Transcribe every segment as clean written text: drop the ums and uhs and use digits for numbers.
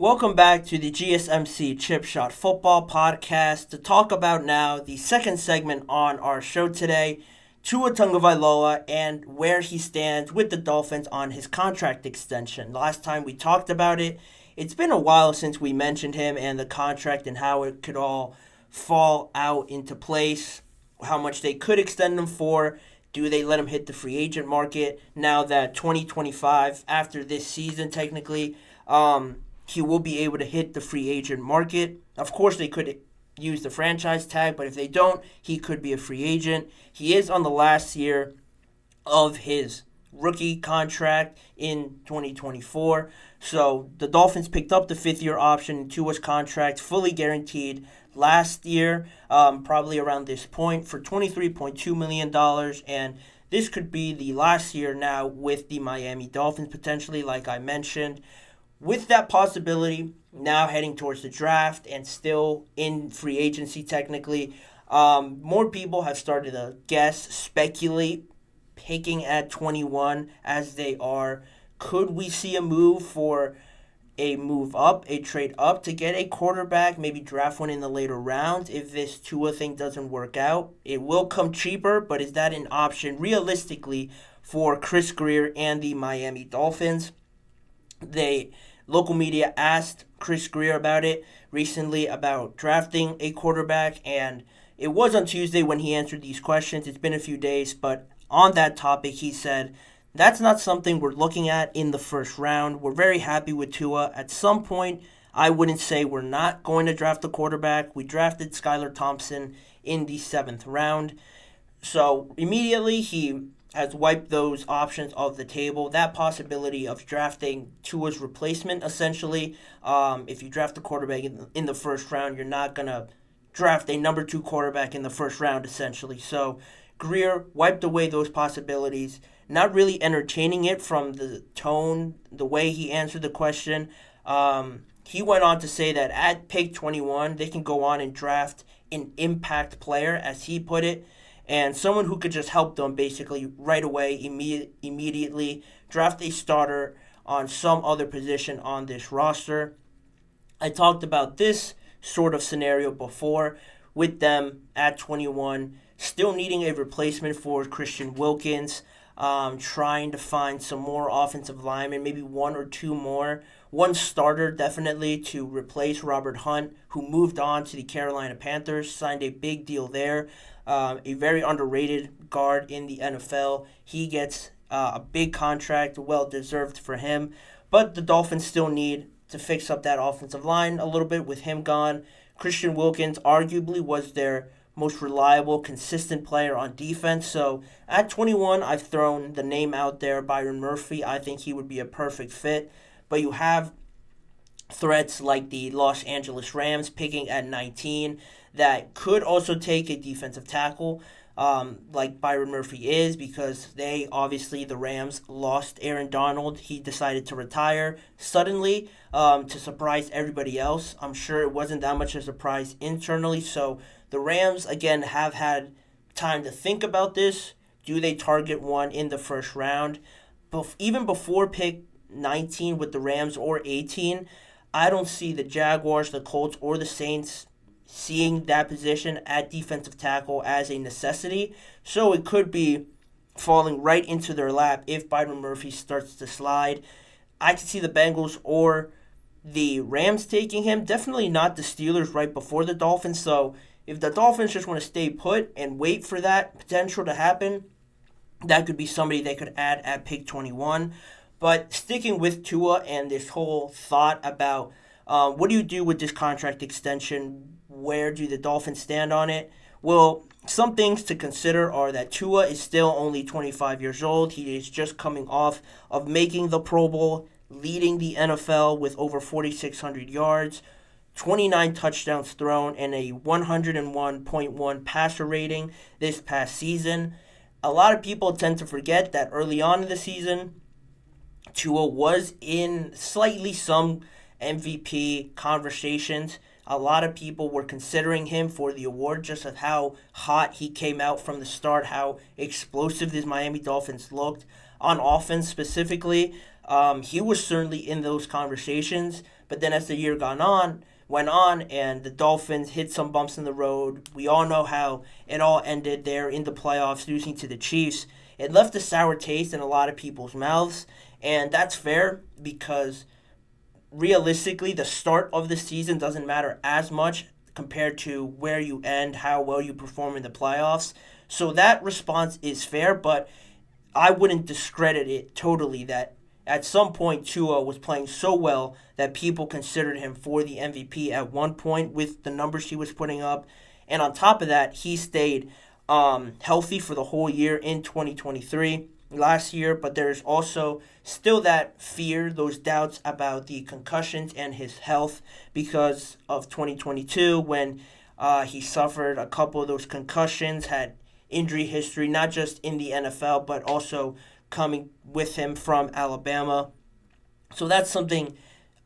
Welcome back to the GSMC Chip Shot Football Podcast to talk about now the second segment on our show today, Tua Tagovailoa and where he stands with the Dolphins on his contract extension. Last time we talked about it, it's been a while since we mentioned him and the contract and how it could all fall out into place, how much they could extend him for. Do they let him hit the free agent market now that 2025, after this season technically, he will be able to hit the free agent market. Of course, they could use the franchise tag, but if they don't, he could be a free agent. He is on the last year of his rookie contract in 2024. So the Dolphins picked up the fifth-year option in Tua's contract, fully guaranteed last year, probably around this point, for $23.2 million. And this could be the last year now with the Miami Dolphins, potentially, like I mentioned. With that possibility, now heading towards the draft and still in free agency technically, more people have started to guess, speculate, picking at 21 as they are. Could we see a move for a move up, a trade up to get a quarterback, maybe draft one in the later rounds if this Tua thing doesn't work out? It will come cheaper, but is that an option realistically for Chris Grier and the Miami Dolphins? Local media asked Chris Grier about it recently, about drafting a quarterback, and it was on Tuesday when he answered these questions. It's been a few days, but on that topic, he said, that's not something we're looking at in the first round. We're very happy with Tua. At some point, I wouldn't say we're not going to draft a quarterback. We drafted Skylar Thompson in the 7th round. So immediately he has wiped those options off the table. That possibility of drafting Tua's replacement, essentially, if you draft a quarterback in the first round, you're not going to draft a number 2 quarterback in the first round, essentially. So Grier wiped away those possibilities, not really entertaining it from the tone, the way he answered the question. He went on to say that at pick 21, they can go on and draft an impact player, as he put it, and someone who could just help them basically right away, immediately, draft a starter on some other position on this roster. I talked about this sort of scenario before with them at 21, still needing a replacement for Christian Wilkins, trying to find some more offensive linemen, maybe one or two more. One starter, definitely, to replace Robert Hunt, who moved on to the Carolina Panthers, signed a big deal there. A very underrated guard in the NFL. He gets a big contract, well-deserved for him. But the Dolphins still need to fix up that offensive line a little bit with him gone. Christian Wilkins arguably was their most reliable, consistent player on defense. So at 21, I've thrown the name out there, Byron Murphy. I think he would be a perfect fit. But you have threats like the Los Angeles Rams picking at 19 that could also take a defensive tackle like Byron Murphy is, because the Rams lost Aaron Donald. He decided to retire suddenly to surprise everybody else. I'm sure it wasn't that much of a surprise internally. So the Rams, again, have had time to think about this. Do they target one in the first round? Even before pick 19 with the Rams or 18, I don't see the Jaguars, the Colts, or the Saints seeing that position at defensive tackle as a necessity. So it could be falling right into their lap if Byron Murphy starts to slide. I could see the Bengals or the Rams taking him. Definitely not the Steelers right before the Dolphins. So if the Dolphins just want to stay put and wait for that potential to happen, that could be somebody they could add at pick 21. But sticking with Tua and this whole thought about what do you do with this contract extension? Where do the Dolphins stand on it? Well, some things to consider are that Tua is still only 25 years old. He is just coming off of making the Pro Bowl, leading the NFL with over 4,600 yards, 29 touchdowns thrown, and a 101.1 passer rating this past season. A lot of people tend to forget that early on in the season, Tua was in slightly some MVP conversations. A lot of people were considering him for the award just of how hot he came out from the start, how explosive this Miami Dolphins looked on offense specifically. He was certainly in those conversations, But then as the year went on, and the Dolphins hit some bumps in the road. We all know how it all ended there in the playoffs, losing to the Chiefs. It left a sour taste in a lot of people's mouths, and that's fair because realistically, the start of the season doesn't matter as much compared to where you end, how well you perform in the playoffs. So that response is fair, but I wouldn't discredit it totally that at some point Tua was playing so well that people considered him for the MVP at one point with the numbers he was putting up. And on top of that, he stayed healthy for the whole year in 2023 last year, but there's also still that fear, those doubts about the concussions and his health because of 2022 when he suffered a couple of those concussions, had injury history, not just in the NFL, but also coming with him from Alabama. So that's something,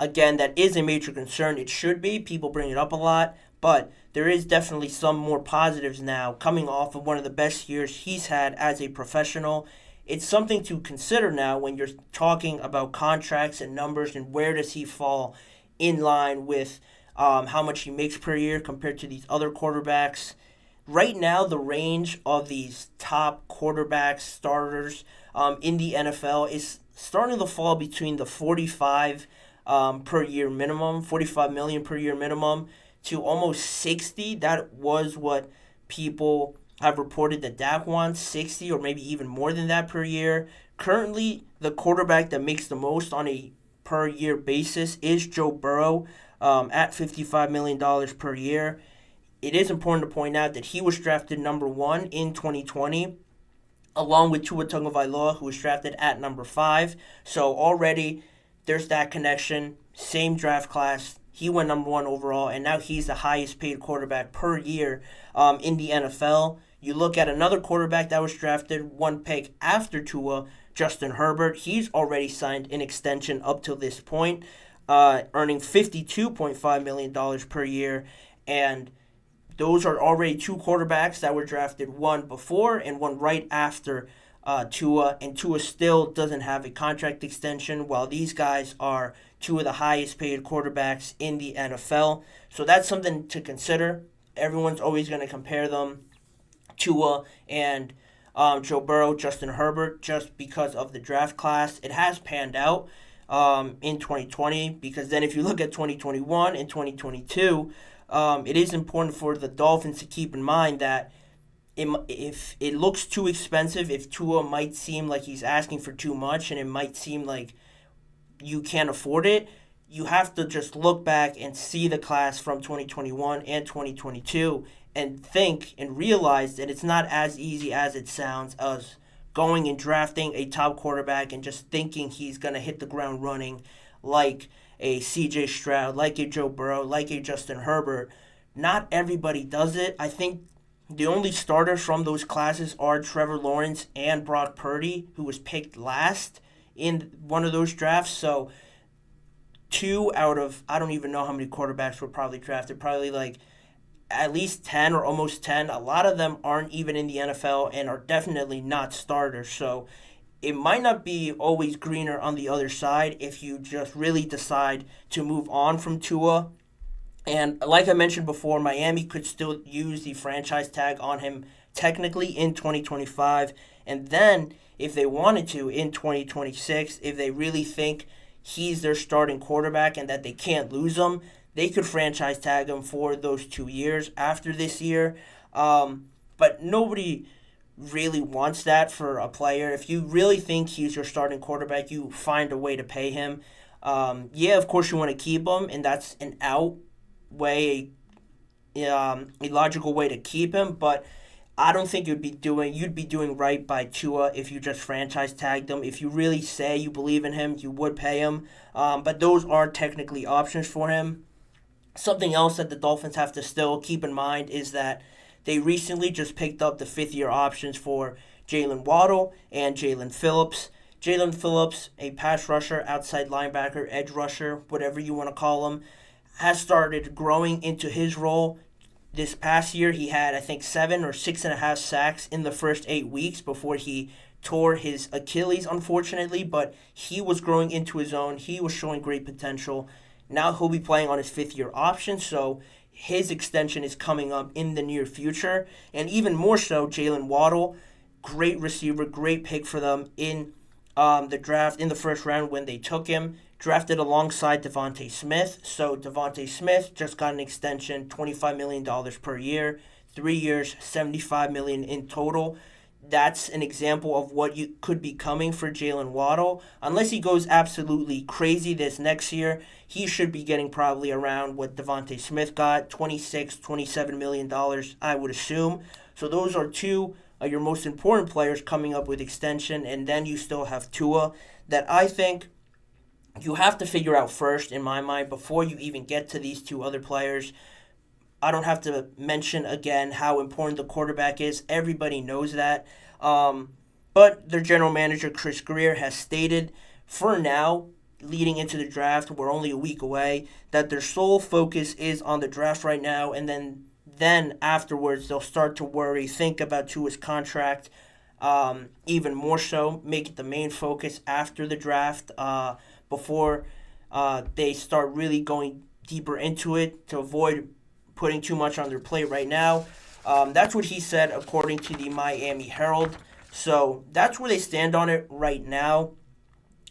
again, that is a major concern. It should be. People bring it up a lot, but there is definitely some more positives now coming off of one of the best years he's had as a professional. It's something to consider now when you're talking about contracts and numbers and where does he fall in line with how much he makes per year compared to these other quarterbacks. Right now, the range of these top quarterbacks, starters in the NFL is starting to fall between the 45 per year minimum, 45 million per year minimum, to almost 60. That was what people have reported that Dak wants, 60 or maybe even more than that per year. Currently, the quarterback that makes the most on a per year basis is Joe Burrow at $55 million per year. It is important to point out that he was drafted number 1 in 2020, along with Tua Tagovailoa, who was drafted at number 5. So already there's that connection. Same draft class. He went number 1 overall, and now he's the highest paid quarterback per year in the NFL. You look at another quarterback that was drafted 1 pick after Tua, Justin Herbert. He's already signed an extension up to this point, earning $52.5 million per year. And those are already 2 quarterbacks that were drafted, 1 before and 1 right after Tua. And Tua still doesn't have a contract extension, while these guys are 2 of the highest paid quarterbacks in the NFL. So that's something to consider. Everyone's always going to compare them, Tua and Joe Burrow, Justin Herbert, just because of the draft class. It has panned out in 2020, because then if you look at 2021 and 2022, it is important for the Dolphins to keep in mind that if it looks too expensive, if Tua might seem like he's asking for too much and it might seem like you can't afford it, you have to just look back and see the class from 2021 and 2022 and think and realize that it's not as easy as it sounds as going and drafting a top quarterback and just thinking he's going to hit the ground running like a CJ Stroud, like a Joe Burrow, like a Justin Herbert. Not everybody does it. I think the only starters from those classes are Trevor Lawrence and Brock Purdy, who was picked last in one of those drafts. So 2 out of, I don't even know how many quarterbacks were probably drafted, probably like at least 10 or almost 10. A lot of them aren't even in the NFL and are definitely not starters. So it might not be always greener on the other side if you just really decide to move on from Tua. And like I mentioned before, Miami could still use the franchise tag on him technically in 2025. And then if they wanted to in 2026, if they really think he's their starting quarterback and that they can't lose him, they could franchise tag him for those 2 years after this year. But nobody really wants that for a player. If you really think he's your starting quarterback, you find a way to pay him. Yeah, of course you want to keep him, and that's an a logical way to keep him. But I don't think you'd be doing right by Tua if you just franchise tagged him. If you really say you believe in him, you would pay him. But those aren't technically options for him. Something else that the Dolphins have to still keep in mind is that they recently just picked up the 5th-year options for Jalen Waddle and Jalen Phillips. Jalen Phillips, a pass rusher, outside linebacker, edge rusher, whatever you want to call him, has started growing into his role. This past year, he had, I think, 7 or 6.5 sacks in the first 8 weeks before he tore his Achilles, unfortunately, but he was growing into his own. He was showing great potential. Now he'll be playing on his 5th-year option, so his extension is coming up in the near future. And even more so, Jalen Waddle, great receiver, great pick for them in the draft in the first round when they took him. Drafted alongside Devontae Smith. So Devontae Smith just got an extension, $25 million per year, 3 years, $75 million in total. That's an example of what you could be coming for Jalen Waddle. Unless he goes absolutely crazy this next year, he should be getting probably around what Devontae Smith got, $26, $27 million, I would assume. So those are two of your most important players coming up with extension, and then you still have Tua that I think you have to figure out first, in my mind, before you even get to these two other players. I don't have to mention again how important the quarterback is. Everybody knows that. But their general manager, Chris Greer, has stated for now, leading into the draft, we're only a week away, that their sole focus is on the draft right now, and then afterwards they'll start to think about Tua's contract, even more so, make it the main focus after the draft, before they start really going deeper into it to avoid putting too much on their plate right now. That's what he said according to the Miami Herald. So that's where they stand on it right now.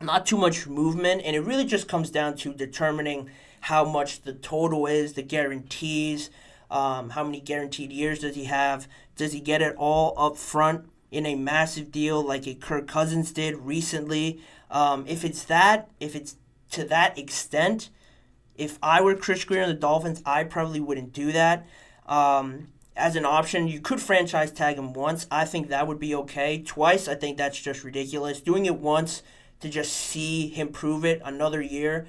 Not too much movement, and it really just comes down to determining how much the total is, the guarantees, how many guaranteed years does he have? Does he get it all up front in a massive deal like a Kirk Cousins did recently? If it's to that extent, if I were Chris Greer and the Dolphins, I probably wouldn't do that. As an option, you could franchise tag him once. I think that would be okay. Twice, I think that's just ridiculous. Doing it once to just see him prove it another year,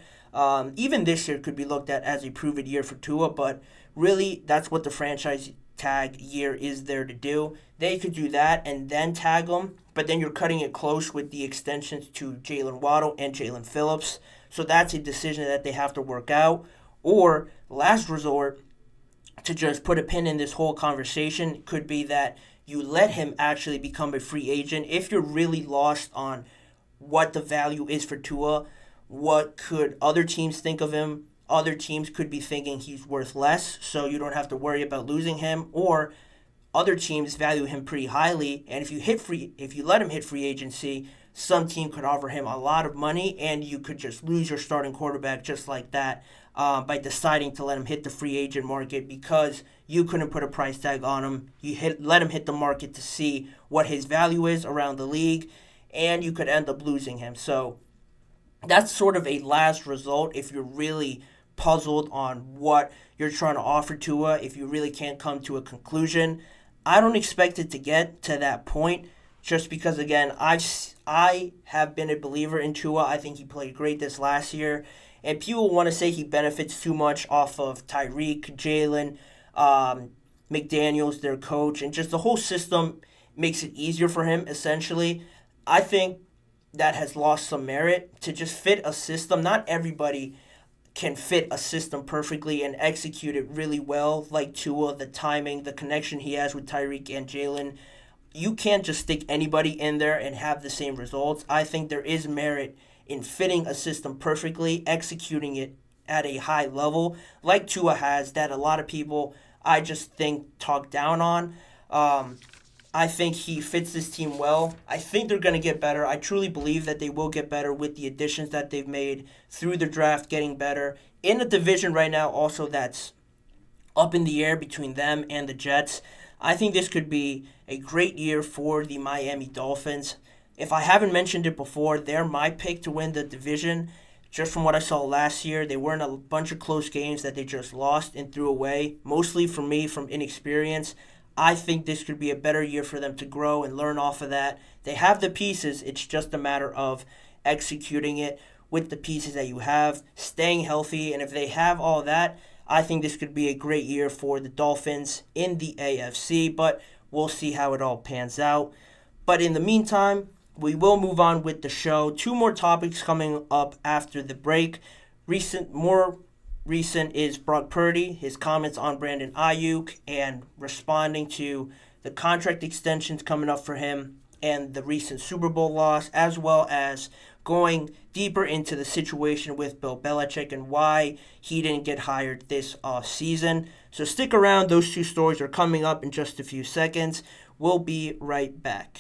even this year could be looked at as a prove-it year for Tua, but really that's what the franchise tag year is there to do. They could do that and then tag him, but then you're cutting it close with the extensions to Jalen Waddle and Jalen Phillips. So that's a decision that they have to work out. Or, last resort, to just put a pin in this whole conversation, could be that you let him actually become a free agent. If you're really lost on what the value is for Tua, what could other teams think of him? Other teams could be thinking he's worth less, so you don't have to worry about losing him. Or other teams value him pretty highly, and if you let him hit free agency, some team could offer him a lot of money, and you could just lose your starting quarterback just like that by deciding to let him hit the free agent market because you couldn't put a price tag on him. Let him hit the market to see what his value is around the league, and you could end up losing him. So that's sort of a last result if you're really puzzled on what you're trying to offer Tua, if you really can't come to a conclusion. I don't expect it to get to that point just because, again, I have been a believer in Tua. I think he played great this last year. And people want to say he benefits too much off of Tyreek, Jalen, McDaniels, their coach, and just the whole system makes it easier for him, essentially. I think that has lost some merit to just fit a system. Not everybody can fit a system perfectly and execute it really well, like Tua, the timing, the connection he has with Tyreek and Jalen. You can't just stick anybody in there and have the same results. I think there is merit in fitting a system perfectly, executing it at a high level, like Tua has, that a lot of people, I just think, talk down on. I think he fits this team well. I think they're going to get better. I truly believe that they will get better with the additions that they've made through the draft, getting better. In a division right now also that's up in the air between them and the Jets, I think this could be a great year for the Miami Dolphins. If I haven't mentioned it before, they're my pick to win the division. Just from what I saw last year, they were in a bunch of close games that they just lost and threw away, mostly for me from inexperience. I think this could be a better year for them to grow and learn off of that. They have the pieces. It's just a matter of executing it with the pieces that you have, staying healthy, and if they have all that, I think this could be a great year for the Dolphins in the AFC, but we'll see how it all pans out. But in the meantime, we will move on with the show. 2 more topics coming up after the break. More recent is Brock Purdy, his comments on Brandon Ayuk, and responding to the contract extensions coming up for him and the recent Super Bowl loss, as well as going deeper into the situation with Bill Belichick and why he didn't get hired this offseason. So stick around. Those two stories are coming up in just a few seconds. We'll be right back.